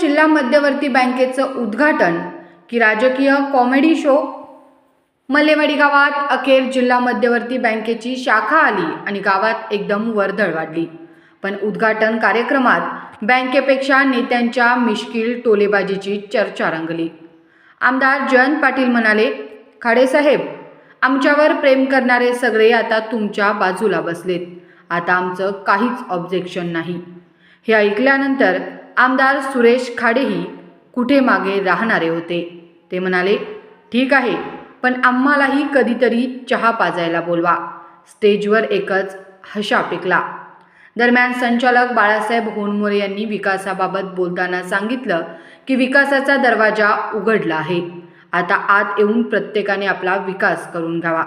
जिल्हा मध्यवर्ती बँकेचं उद्घाटन की राजकीय कॉमेडी शो। मल्लेवाडी गावात अखेर जिल्हा मध्यवर्ती बँकेची शाखा आली आणि गावात एकदम वर्दळ वाढली। पण उद्घाटन कार्यक्रमात बँकेपेक्षा नेत्यांच्या मिश्किल टोलेबाजीची चर्चा रंगली। आमदार जयंत पाटील म्हणाले, खाडेसाहेब, आमच्यावर प्रेम करणारे सगळे आता तुमच्या बाजूला बसलेत, आता आमचं काहीच ऑब्जेक्शन नाही। हे ऐकल्यानंतर आमदार सुरेश खाडेही कुठे मागे राहणारे होते। ते म्हणाले, ठीक आहे, पण आम्हालाही कधीतरी चहा पाजायला बोलवा। स्टेजवर एकच हशा पिकला। दरम्यान संचालक बाळासाहेब होनमोरे यांनी विकासाबाबत बोलताना सांगितलं की विकासाचा दरवाजा उघडला आहे, आता आत येऊन प्रत्येकाने आपला विकास करून घ्यावा।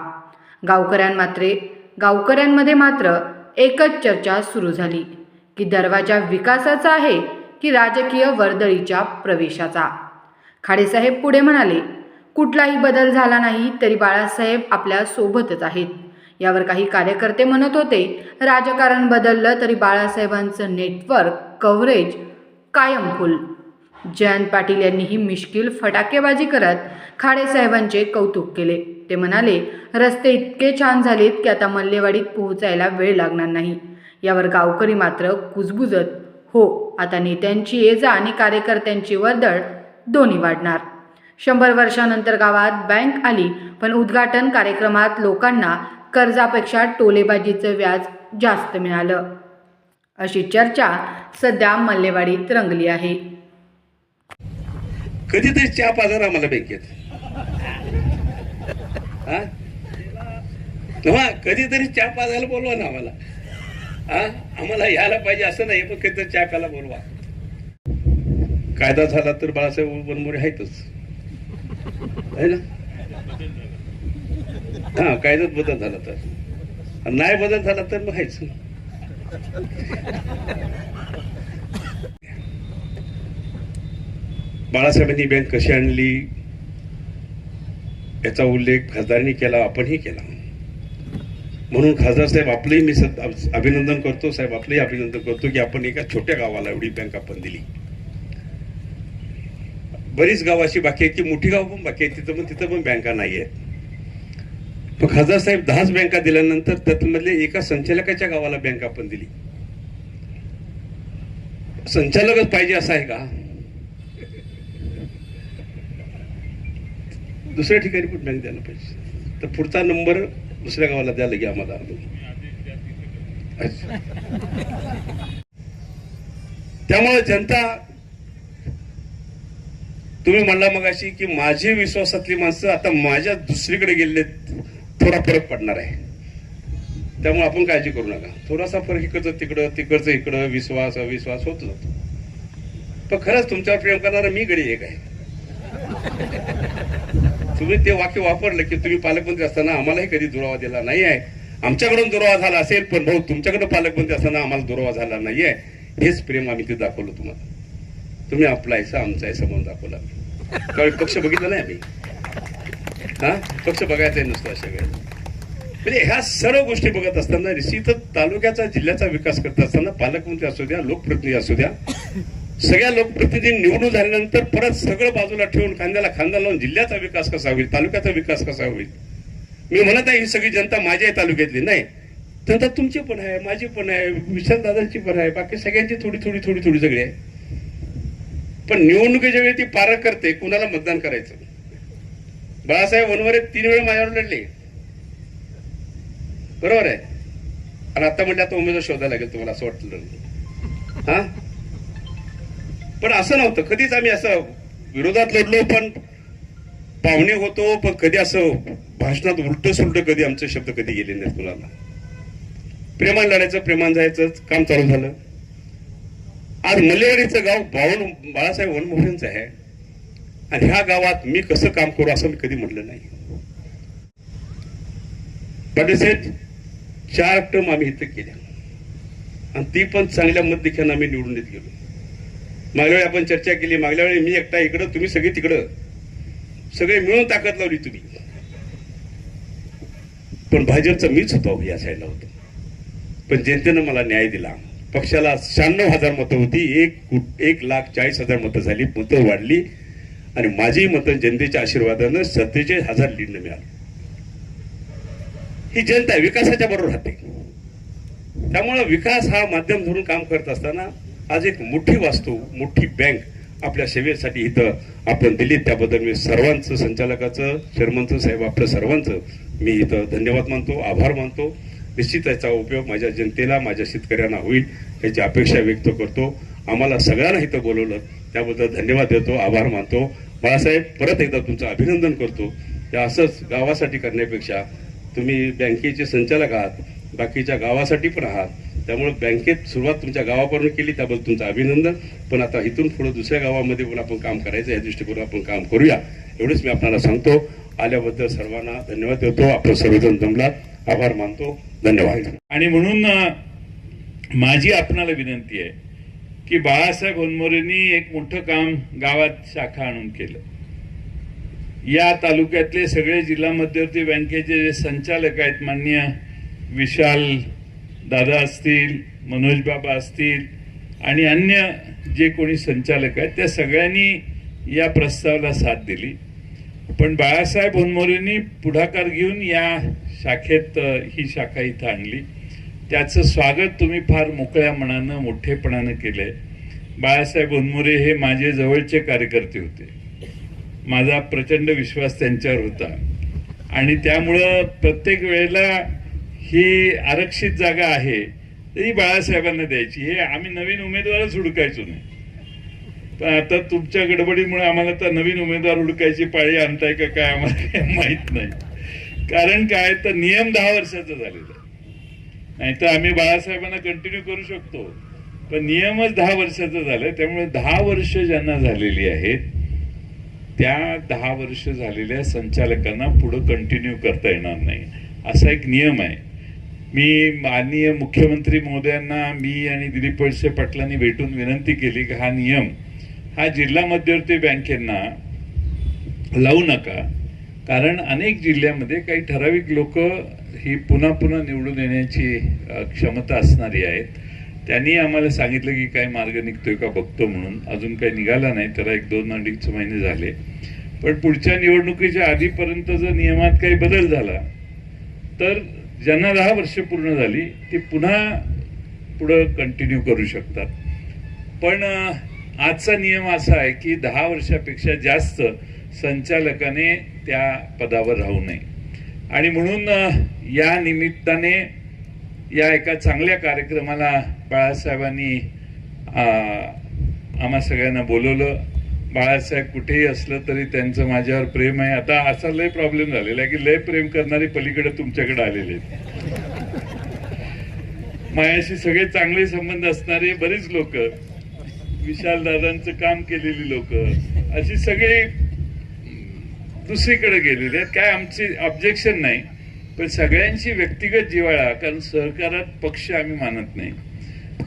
गावकऱ्यांमध्ये मात्र एकच चर्चा सुरू झाली की दरवाजा विकासाचा आहे की राजकीय वर्दळीच्या प्रवेशाचा। खाडेसाहेब पुढे म्हणाले, कुठलाही बदल झाला नाही तरी बाळासाहेब आपल्या सोबतच आहेत। यावर काही कार्यकर्ते म्हणत होते, राजकारण बदललं तरी बाळासाहेबांचं नेटवर्क कव्हरेज कायम फुल। जयंत पाटील यांनीही मिश्किल फटाकेबाजी करत खाडेसाहेबांचे कौतुक केले। ते म्हणाले, रस्ते इतके छान झालेत की आता मल्लेवाडीत पोहोचायला वेळ लागणार नाही। यावर गावकरी मात्र कुजबुजत, हो, आता नेत्यांची ये-जा आणि कार्यकर्त्यांची वर्दळ दोन्ही वाढणार। 100 वर्षानंतर गावात बँक आली, पण उद्घाटन कार्यक्रमात लोकांना कर्जापेक्षा टोलेबाजीचं व्याज जास्त मिळालं, अशी चर्चा सध्या मल्लेवाडीत रंगली आहे। कधीतरी चहा पाजा आम्हाला बँकेत, कधीतरी चहा पाजायला बोलवा ना आम्हाला। आम्हाला यायला पाहिजे असं नाही, पण कधीतरी चहा प्यायला बोलवा। कायदा झाला तर बाळासाहेब वनमोरे आहेतच, आहे ना? कायद्यात बदल झाला तर, नाही बदल झाला तर मग आहेच। बाळासाहेबांनी बँक कशी आणली याचा उल्लेख खासदारांनी केला, आपणही केला। म्हणून खासदार साहेब आपलंही मी अभिनंदन करतो, साहेब आपलंही अभिनंदन करतो की आपण एका छोट्या गावाला एवढी बँक आपण दिली। बरीच गाव अशी बाकी आहेत की मोठी गाव पण बाकी आहेत, तिथं पण बँका नाही आहेत। पण खासदार साहेब 10 बँका दिल्यानंतर त्यातमधले एका संचालकाच्या गावाला बँक आपण दिली। संचालकच पाहिजे असं आहे का? दुसऱ्या ठिकाणी पण बँक द्यायला पाहिजे, तर पुढचा नंबर दुसऱ्या गावाला द्यायला की आम्हाला। त्यामुळे जनता, तुम्ही म्हणला मगाशी की माझी विश्वासातली माणसं आता माझ्या दुसरीकडे गेलेत, थोडा फरक पडणार आहे। त्यामुळे आपण काळजी करू नका, थोडासा फरक इकडचं तिकडचं इकडं विश्वास अविश्वास होत जातो। पण खरंच तुमच्यावर प्रेम करणारा मी गडी एक आहे। तुम्ही ते वाक्य वापरलं की तुम्ही पालकमंत्री असताना आम्हालाही कधी दुरावा दिला नाही आहे। आमच्याकडून दुरावा झाला असेल, पण भाऊ तुमच्याकडे पालकमंत्री असताना आम्हाला दुरावा झाला नाहीये, हेच प्रेम आम्ही ते दाखवलं तुम्हाला। तुम्ही आपला यायचा आमचा यायचा म्हणून दाखवला। त्यावेळी पक्ष बघितला नाही आम्ही, पक्ष बघायचा नुसतं अशा वेळेला। म्हणजे ह्या सर्व गोष्टी बघत असताना निश्चितच तालुक्याचा जिल्ह्याचा विकास करत असताना पालकमंत्री असू द्या, लोकप्रतिनिधी असू द्या, सगळ्या लोकप्रतिनिधी निवडून झाल्यानंतर परत सगळं बाजूला ठेवून खांद्याला खांदा लावून जिल्ह्याचा विकास कसा होईल, तालुक्याचा विकास कसा होईल। मी म्हणत आहे ही सगळी जनता माझी आहे तालुक्यातली, नाही जनता तुमची पण आहे, माझी पण आहे, विशालदादांची पण आहे, बाकी सगळ्यांची थोडी थोडी थोडी थोडी सगळी आहे। पण निवडणुकीच्या वेळी ती पारख करते कुणाला मतदान करायचं। बाळासाहेब वनमोरे 3 वेळा माझ्यावर लढले, बरोबर आहे, आणि आता म्हणजे आता उमेदवार शोधायला लागेल तुम्हाला असं वाटलं। पण असं नव्हतं, कधीच आम्ही असं विरोधात लढलो, पण पाहुणे होतो, पण कधी असं भाषणात उलट सुलट कधी आमचे शब्द कधी गेले नाहीत कुणाला। प्रेमान लढायचं, प्रेमान जायचं काम चालू झालं। आज मल्लेवाडीचं गाव बाळासाहेब वनमोरेंचं आहे, आणि ह्या गावात मी कसं काम करू असं मी कधी म्हटलं नाही। पाटील साहेब 4 टर्म आम्ही इथं केल्या, आणि ती पण चांगल्या मतदेखील आम्ही निवडून देत गेलो। मागल्या वेळी आपण चर्चा केली, मागल्या वेळी मी एकटा इकडं, तुम्ही सगळे तिकडं, सगळे मिळून ताकद लावली तुम्ही। पण भाजपचा मीच होतो, या साईडला होतो, पण जनतेनं मला न्याय दिला। पक्षाला 96,000 मतं होती, 1,40,000 मतं झाली, मतं वाढली आणि माझी मतं जनतेच्या आशीर्वादानं 47,000 लीडनं मिळाली. ही जनता विकासाच्या बरोबर राहते. त्यामुळे विकास हा माध्यम धरून काम करत असताना आज एक मोठी वास्तू, मोठी बँक आपल्या सेवेसाठी इथं आपण दिली. त्याबद्दल मी सर्वांचं, संचालकाचं, चेअरमनचं, साहेब आपल्या सर्वांचं मी इथं धन्यवाद मानतो, आभार मानतो. निश्चित याचा उपयोग माझ्या जनतेला, माझ्या शेतकऱ्यांना होईल याची अपेक्षा व्यक्त करतो. आम्हाला सगळ्यांना इथं बोलवलं त्याबद्दल धन्यवाद देतो, आभार मानतो. बाळासाहेब, परत एकदा तुमचं अभिनंदन करतो. या असंच गावासाठी करण्यापेक्षा तुम्ही बँकेचे संचालक आहात, बाकीच्या गावासाठी पण आहात. त्यामुळे बँकेत सुरुवात तुमच्या गावापासून केली त्याबद्दल तुमचं अभिनंदन. पण आता इथून पुढे दुसऱ्या गावामध्ये पण आपण काम करायचं, या दृष्टीकोन आपण काम करूया एवढंच मी आपल्याला सांगतो. आल्याबद्दल सर्वांना धन्यवाद देतो. आपण सर्वजण जमलात, आभार मानतो. धन्यवाद. आणि म्हणून माझी आपणाला विनंती आहे की बाळासाहेब होनमोरेंनी एक मोठं काम गावात शाखा आणून केलं. या तालुक्यातले सगळे जिल्हा मध्यवर्ती बँकेचे जे संचालक आहेत, माननीय विशाल दादा असतील, मनोज बाबा असतील आणि अन्य जे कोणी संचालक आहेत, त्या सगळ्यांनी या प्रस्तावाला साथ दिली. पण बाळासाहेब होनमोरेंनी पुढाकार घेऊन या शाखेत ही शाखा इथं आणली. त्याचं स्वागत तुम्ही फार मोकळ्या मनानं, मोठेपणानं केलंय. बाळासाहेब होनमोरे हे माझे जवळचे कार्यकर्ते होते. माझा प्रचंड विश्वास त्यांच्यावर होता आणि त्यामुळं प्रत्येक वेळेला ही आरक्षित जागा आहे तरी बाळासाहेबांना द्यायची. हे आम्ही नवीन उमेदवारच हुडकायचो नाही. पण आता तुमच्या गडबडीमुळे आम्हाला तर नवीन उमेदवार हुडकायची पाळी आणताय का काय आम्हाला काही माहित नाही. कारण काय तर नियम 10 वर्षाचा झालेला आहे. नाहीतर आम्ही बाळासाहेबांना कंटिन्यू करू शकतो, पण नियमच 10 वर्षाचा झालाय. त्यामुळे 10 वर्ष ज्यांना झालेली आहेत त्या 10 वर्ष झालेल्या संचालकांना पुढे कंटिन्यू करता येणार नाही, असा एक नियम आहे. मी माननीय मुख्यमंत्री महोदयांना मी आणि दिलीप वळसे पाटलांनी भेटून विनंती केली की हा नियम हा जिल्हा मध्यवर्ती बँकेंना लावू नका. कारण अनेक जिल्ह्यामध्ये काही ठराविक लोक ही पुन्हा पुन्हा निवडून येण्याची क्षमता असणारी आहेत. त्यांनी आम्हाला सांगितलं की काय मार्ग निघतोय का बघतो म्हणून. अजून काही निघाला नाही, त्याला 1-2-2.5 महिने झाले. पण पुढच्या निवडणुकीच्या आधीपर्यंत जर नियमात काही बदल झाला तर ज्यांना 10 वर्ष पूर्ण झाली ती पुन्हा पुढं कंटिन्यू करू शकतात. पण आजचा नियम असा आहे की 10 वर्षापेक्षा जास्त संचालकाने त्या पदावर राहू नये. आणि म्हणून या निमित्ताने या एका चांगल्या कार्यक्रमाला बाळासाहेबांनी आम्हा सगळ्यांना बोलवलं. बाळासाहेब कुठेही असलं तरी त्यांचं माझ्यावर प्रेम आहे. आता असा लय प्रॉब्लेम झालेला आहे की लय प्रेम करणारे पलीकडे तुमच्याकडे आलेले आहेत. माझ्याशी सगळे चांगले संबंध असणारे बरेच लोक, विशाल दादांचं काम केलेली लोक, अशी सगळे दुसरीकडे गेलेले आहेत. काय आमची ऑब्जेक्शन नाही, पण सगळ्यांशी व्यक्तिगत जिव्हाळा. कारण सहकारात पक्ष आम्ही मानत नाही.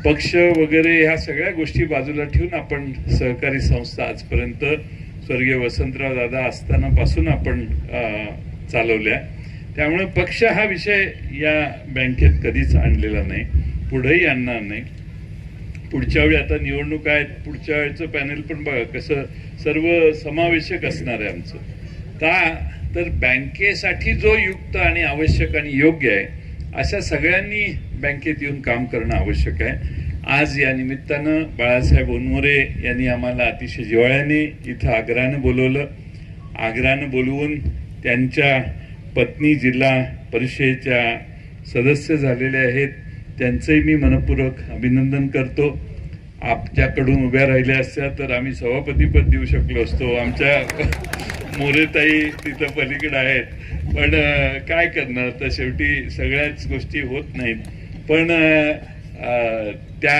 पक्ष वगैरे ह्या सगळ्या गोष्टी बाजूला ठेवून आपण सहकारी संस्था आजपर्यंत स्वर्गीय वसंतराव दादा असताना पासून आपण चालवल्या. त्यामुळे पक्ष हा विषय या बँकेत कधीच आणलेला नाही, पुढेही आणणार नाही. पुढच्या वेळी आता निवडणूक आहेत, पुढच्या वेळेचं पॅनल पण बघा कसं सर्व समावेशक असणार आहे आमचं. का तर बँकेसाठी जो युक्त आणि आवश्यक आणि योग्य आहे अशा सगळ्यांनी बँकेत येऊन काम करणं आवश्यक आहे. आज या निमित्तानं बाळासाहेब होनमोरे यांनी आम्हाला अतिशय जिव्हाळ्याने इथं आग्रहानं बोलवलं. आग्रहानं बोलवून त्यांच्या पत्नी जिल्हा परिषदेच्या सदस्य झालेले आहेत, त्यांचंही मी मनपूर्वक अभिनंदन करतो. आपल्याकडून उभ्या राहिल्या असत्या तर आम्ही सभापतीपद देऊ शकलो असतो. आमच्या मोरेताई तिथं पलीकडे आहेत, पण काय करणार, तर शेवटी सगळ्याच गोष्टी होत नाहीत. पण त्या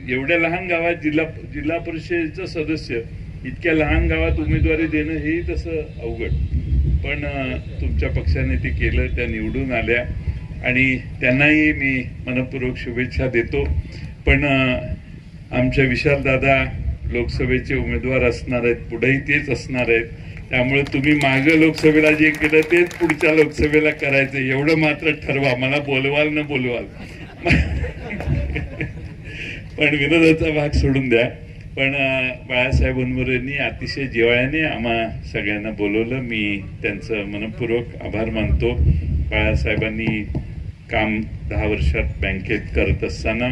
एवढ्या लहान गावात जिल्हा परिषदेचं सदस्य इतक्या लहान गावात उमेदवारी देणं हे तसं अवघड. पण तुमच्या पक्षाने ते केलं, त्या निवडून आल्या आणि त्यांनाही मी मनपूर्वक शुभेच्छा देतो. पण आमच्या विशाल दादा लोकसभेचे उमेदवार असणार आहेत, पुढेही तेच असणार आहेत. त्यामुळे तुम्ही मागं लोकसभेला जे केलं तेच पुढच्या लोकसभेला करायचं, एवढं मात्र ठरवा. मला बोलवाल न बोलवाल पण विनोदाचा भाग सोडून द्या. पण बाळासाहेब वनमोरेंनी अतिशय जिव्हाळ्याने आम्हा सगळ्यांना बोलवलं. मी त्यांचं मनपूर्वक आभार मानतो. बाळासाहेबांनी काम 10 वर्षात बँकेत करत असताना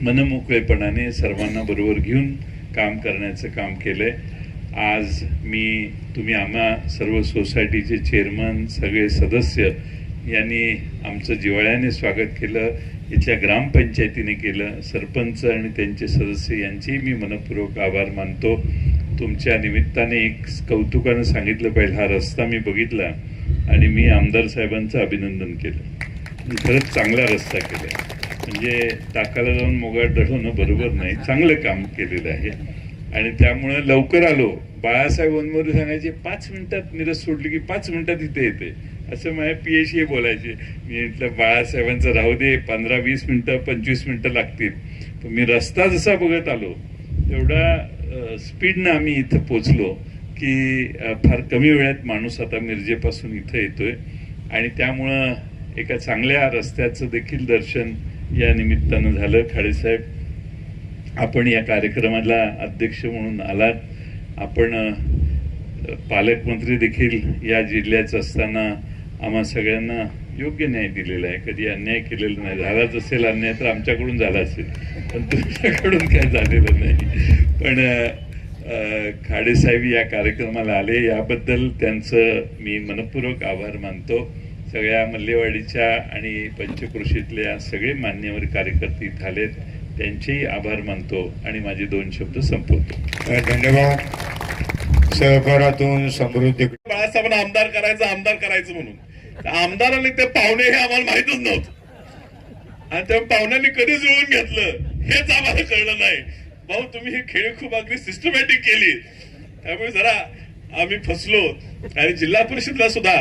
मनमोकळेपणाने सर्वांना बरोबर घेऊन काम करण्याचं काम केलंय. आज तुम्ही आम्हा सर्व सोसायटीचे चेअरमन, सगळे सदस्य यांनी आमचं जिव्हाळ्याने स्वागत केलं. इथल्या ग्रामपंचायतीने केलं. सरपंच आणि त्यांचे सदस्य यांचेही मी मनपूर्वक आभार मानतो. तुमच्या निमित्ताने एक कौतुकानं सांगितलं पाहिजे, हा रस्ता मी बघितला आणि मी आमदार साहेबांचं अभिनंदन केलं. खरंच चांगला रस्ता केला. म्हणजे टाकाला जाऊन मोगाट दळवणं बरोबर नाही, चांगलं काम केलेलं आहे. आणि त्यामुळे लवकर आलो. बाळासाहेब वनमोरे सांगायचे 5 मिनिटात मिरज सोडली की 5 मिनिटात इथे येते, असं माझ्या पीएशी बोलायचे. मी म्हटलं बाळासाहेबांचं राहू दे, 15-20 मिनिटं 25 मिनिटं लागतील. पण मी रस्ता जसा बघत आलो तेवढा स्पीडनं आम्ही इथं पोचलो की फार कमी वेळात माणूस आता मिरजेपासून इथं येतोय. आणि त्यामुळं एका चांगल्या रस्त्याचं देखील दर्शन या निमित्तानं झालं. खाडेसाहेब, आपण या कार्यक्रमाला अध्यक्ष म्हणून आलात. आपण पालकमंत्री देखील या जिल्ह्याचं असताना आम्हा सगळ्यांना योग्य न्याय दिलेला आहे. कधी अन्याय केलेला नाही. झालाच असेल अन्याय तर आमच्याकडून झाला असेल, पण तुमच्याकडून काय झालेलं नाही. पण खाडेसाहेब या कार्यक्रमाला आले, याबद्दल त्यांचं मी मनपूर्वक आभार मानतो. सगळ्या मल्लेवाडीच्या आणि पंचक्रोशीतल्या सगळे मान्यवर कार्यकर्ते इथं आलेत, त्यांचेही आभार मानतो आणि माझे 2 शब्द संपवतो. धन्यवाद. सहकारातून समृद्धी. बाळासाहेबांना आमदार करायचं म्हणून आमदारांनी ते पाहुणे हे आम्हाला माहितच नव्हतं. आणि त्या पाहुण्यांनी कधी जुळवून घेतलं हेच आम्हाला कळलं नाही. भाऊ, तुम्ही ही खेळी खूप अगदी सिस्टमॅटिक केली, त्यामुळे जरा आम्ही फसलो. आणि जिल्हा परिषदला सुद्धा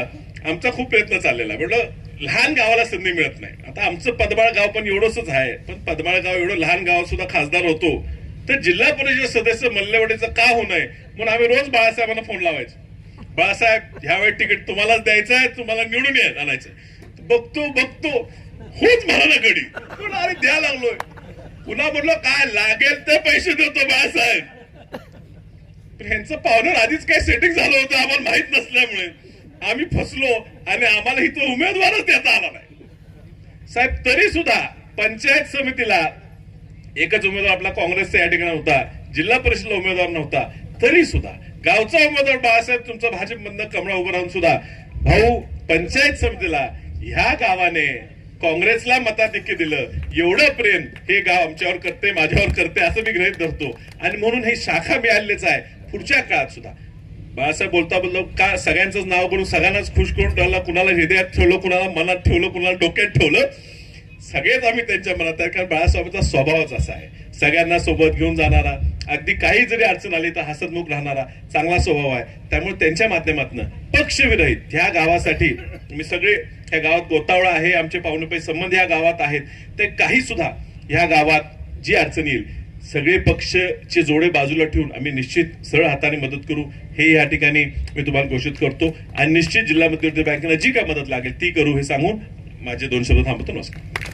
आमचा खूप प्रयत्न चाललेला. म्हटलं लहान गावाला संधी मिळत नाही. आता आमचं पदमाळ गाव पण एवढंच आहे, पण पदमाळ गाव एवढं लहान गावात सुद्धा खासदार होतो, तर जिल्हा परिषद सदस्य मल्लेवाडीचं का होऊ नये म्हणून आम्ही रोज बाळासाहेबांना फोन लावायचो. बाळासाहेब, ह्यावेळी तिकीट तुम्हालाच द्यायचं आहे, तुम्हाला निवडून आणायचं. बघतो होच म्हणा ना गडी, पण अरे द्या लागलोय. पुन्हा म्हटलं काय लागेल ते पैसे देतो बाळासाहेब. पण ह्यांचं पावनर आधीच काय सेटिंग झालं होतं आम्हाला माहित नसल्यामुळे आम्ही फसलो आणि आम्हाला इथं उमेदवारच देता आला नाही. साहेब, तरी सुद्धा पंचायत समितीला एकच उमेदवार आपला काँग्रेसचा या ठिकाणी होता, जिल्हा परिषदला उमेदवार नव्हता, तरी सुद्धा गावचा उमेदवार बाळासाहेब तुमचा भाजपमधनं कमळा उभं राहून सुद्धा भाऊ पंचायत समितीला ह्या गावाने काँग्रेसला मताधिक्य दिलं. एवढं प्रेम हे गाव आमच्यावर करते, माझ्यावर करते, असं मी गृहीत धरतो. आणि म्हणून ही शाखा मिळालीच आहे. पुढच्या काळात सुद्धा बाळासाहेब बोलता का सगळ्यांचंच नाव करून सगळ्यांनाच खुश करून ठेवलं, कुणाला हृदयात ठेवलं, कुणाला मनात ठेवलं, कुणाला डोक्यात ठेवलं, सगळेच आम्ही त्यांच्या मनात आहे. कारण बाळासाहेबांचा स्वभावच असा आहे, सगळ्यांना सोबत घेऊन जाणारा, अगदी काही जरी अडचण आली तर हसतमुख राहणारा चांगला स्वभाव आहे. त्यामुळे त्यांच्या माध्यमातून पक्षविरहित ह्या गावासाठी मी सगळे, ह्या गावात गोतावळा आहे, आमचे पाहुणे संबंध ह्या गावात आहेत, ते काही सुद्धा ह्या गावात जी अडचण येईल सगळे पक्षचे जोडे बाजूला ठेवून आम्ही निश्चित सरळ हाताने मदत करू, हे या ठिकाणी मी तुम्हाला घोषित करतो. आणि निश्चित जिल्हा मध्यवर्ती बँकेला जी काय मदत लागेल ती करू, हे सांगून माझे 2 शब्द थांबवतो. नमस्कार.